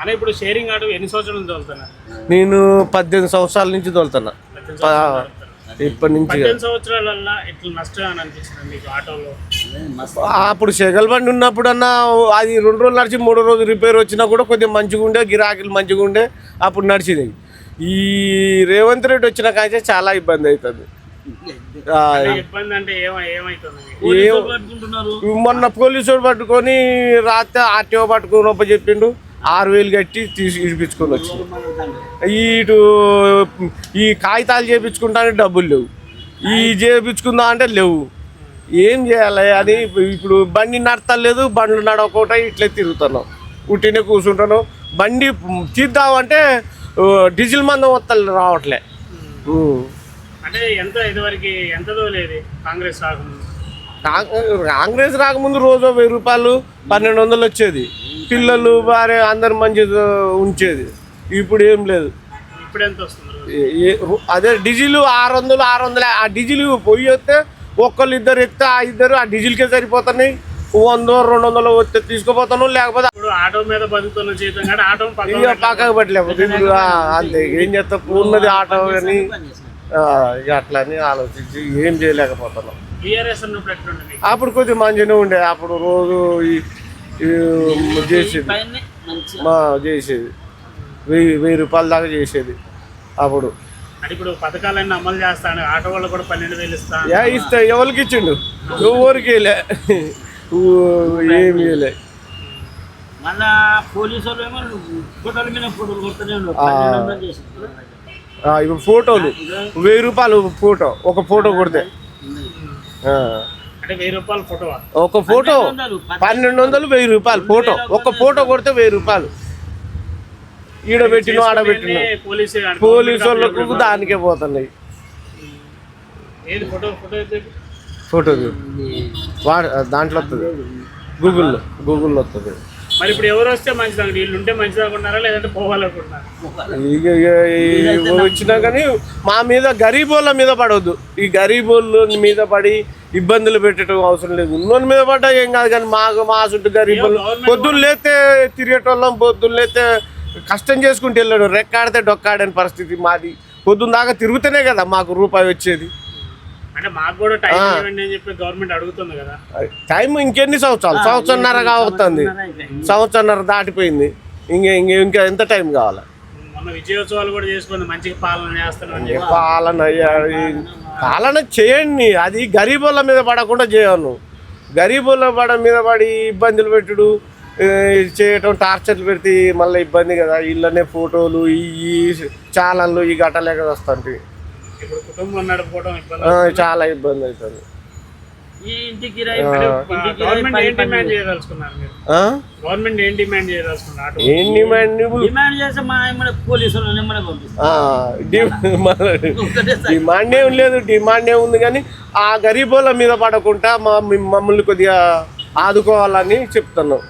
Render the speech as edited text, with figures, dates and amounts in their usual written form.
అలా ఇప్పుడు sharing auto ఎన్ని సంవత్సరాల నుంచి తోలుతున్నా? నేను 18 సంవత్సరాల నుంచి తోలుతున్నా. ఇప్పటి నుంచి 18 సంవత్సరాలల్లో ఇట్లా నష్టం అని అనిపించింది మీకు ఆటోలో? అప్పుడు సెగల్ బండి ఉన్నప్పుడన్నా అది 2 రోజులు నడిచి 3వ రోజు రిపేర్ వచ్చినా కూడా కొద్దిగా మంచిగా ఉండే, గిరాకీలు మంచిగా ఉండే, అప్పుడు నడిచింది. ఈ రేవంత్ రెడ్డి వచ్చిన కానీ చాలా ఇబ్బంది అవుతుంది. ఇబ్బంది అంటే ఏమైతుంది? మొన్న పోలీసు పట్టుకొని రాత్రి ఆర్టీఓ పట్టుకొని చెప్పిండు, 6,000 కట్టి ఇడిపించుకొని వచ్చింది. ఇటు ఈ కాగితాలు చేయించుకుంటానికి డబ్బులు లేవు, ఈ చేయించుకుందాం అంటే లేవు. ఏం చేయాలి అని ఇప్పుడు బండి నడతలేదు, బండ్లు నడవకుండా ఇట్లే తిరుగుతున్నాం, ఉట్టినే కూర్చుంటున్నాం. బండి తీద్దామంటే డీజిల్ మందం వస్తలు రావట్లే. అంటే ఎంత ఇదివరకు ఎంత తోలేది కాంగ్రెస్ రాకముందు? కాంగ్రెస్ రాకముందు రోజు 1000 రూపాయలు 1200 వచ్చేది, పిల్లలు భార్య అందరు మంచిగా ఉంచేది. ఇప్పుడు ఏం లేదు. ఇప్పుడు ఎంత వస్తుంది? అదే డీజిల్ 600 ఆ డీజిల్ పొయ్యి వస్తే ఒక్కళ్ళు ఇద్దరు ఎక్కితే ఆ డీజిల్కే సరిపోతున్నాయి. 100-200 వస్తే తీసుకుపోతాను, లేకపోతే ఇప్పుడు ఆటో మీద బతుకుతున్న జీతం కానీ ఆటో పక్కకు పట్టలేము. ఇప్పుడు అంతే, ఏం చేస్తా, ఉన్నది ఆటో అని అట్లా అని ఆలోచించి ఏం చేయలేకపోతున్నాం. అప్పుడు కొద్దిగా మంచిగానే ఉండే, అప్పుడు రోజు చేసేది 1000 రూపాయల దాకా చేసేది అప్పుడు. ఇప్పుడు పథకాలన్నీ అమలు చేస్తాను, ఆటో వాళ్ళు కూడా 12,000 ఇస్తా. ఎవరికి ఇచ్చిండు? ఎవరికి ఏమి ఇవ్వలే. మళ్ళా పోలీసు ఫోటోల మీద ఫోటోలు కొడుతూనే ఇప్పుడు ఫోటోలు 1000 రూపాయలు ఫోటో, ఒక ఫోటో కొడితే అంటే 1000 రూపాయలు ఫోటో, ఒక ఫోటో 1200, 1000 రూపాయలు ఫోటో, ఒక ఫోటో కొడితే 1000 రూపాయలు. ఈడబెట్టిన ఆడబెట్టిన పోలీసు వాళ్ళకు దానికే పోతున్నాయి. ఫోటో దాంట్లో వస్తుంది, గూగుల్లో వస్తుంది. మరి ఇప్పుడు ఎవరు వస్తే మంచిది, వీళ్ళు ఉంటే మంచిది అనుకుంటున్నారా లేదంటే పోవాలనుకుంటున్నారా? వచ్చినా కానీ మా మీద గరీబోళ్ళ మీద పడవద్దు. ఈ గరీబోళ్ళ మీద పడి ఇబ్బందులు పెట్టడం అవసరం లేదు. ఉన్నోళ్ళ మీద పడ్డా ఏం కాదు, కానీ మా చుట్టూ గరీబోళ్ళు పొద్దున్న లేతే తిరిగేటోళ్ళం, పొద్దున్న లేతే కష్టం చేసుకుంటూ వెళ్ళాడు, రెక్కాడితే డొక్కాడని పరిస్థితి మాది. పొద్దున్న దాకా తిరుగుతూనే కదా మాకు రూపాయి వచ్చేది. అంటే మాకు కూడా టైం ఇవ్వండి అని చెప్పి గవర్నమెంట్ అడుగుతుంది కదా. టైం ఇంకెన్ని సంవత్సరాలు? సంవత్సరంన్నర అవుతుంది, సంవత్సరంన్నర దాటిపోయింది. ఇంకా ఎంత టైం కావాలి? మొన్న విజయోత్సవాలు కూడా చేసుకుని మంచిగా పాలన చేస్తున్నాను. పాలన చేయండి, అది గరీబోళ్ళ మీద పడకుండా చేయను. గరీబోళ్ళ మీద పడి ఇబ్బందులు పెట్టుడు చేయటం, టార్చర్లు పెడితే మళ్ళీ ఇబ్బంది కదా. ఇళ్ళనే ఫోటోలు ఈ ఛానళ్ళు ఈ గట్టలేక వస్తుంటాయి. చాలా ఇబ్బంది అవుతుంది. డిమాండ్ ఏం లేదు, డిమాండ్ ఏముంది కానీ ఆ గరీబోళ్ళ మీద పడకుండా మమ్మల్ని కొద్దిగా ఆదుకోవాలని చెప్తున్నాం.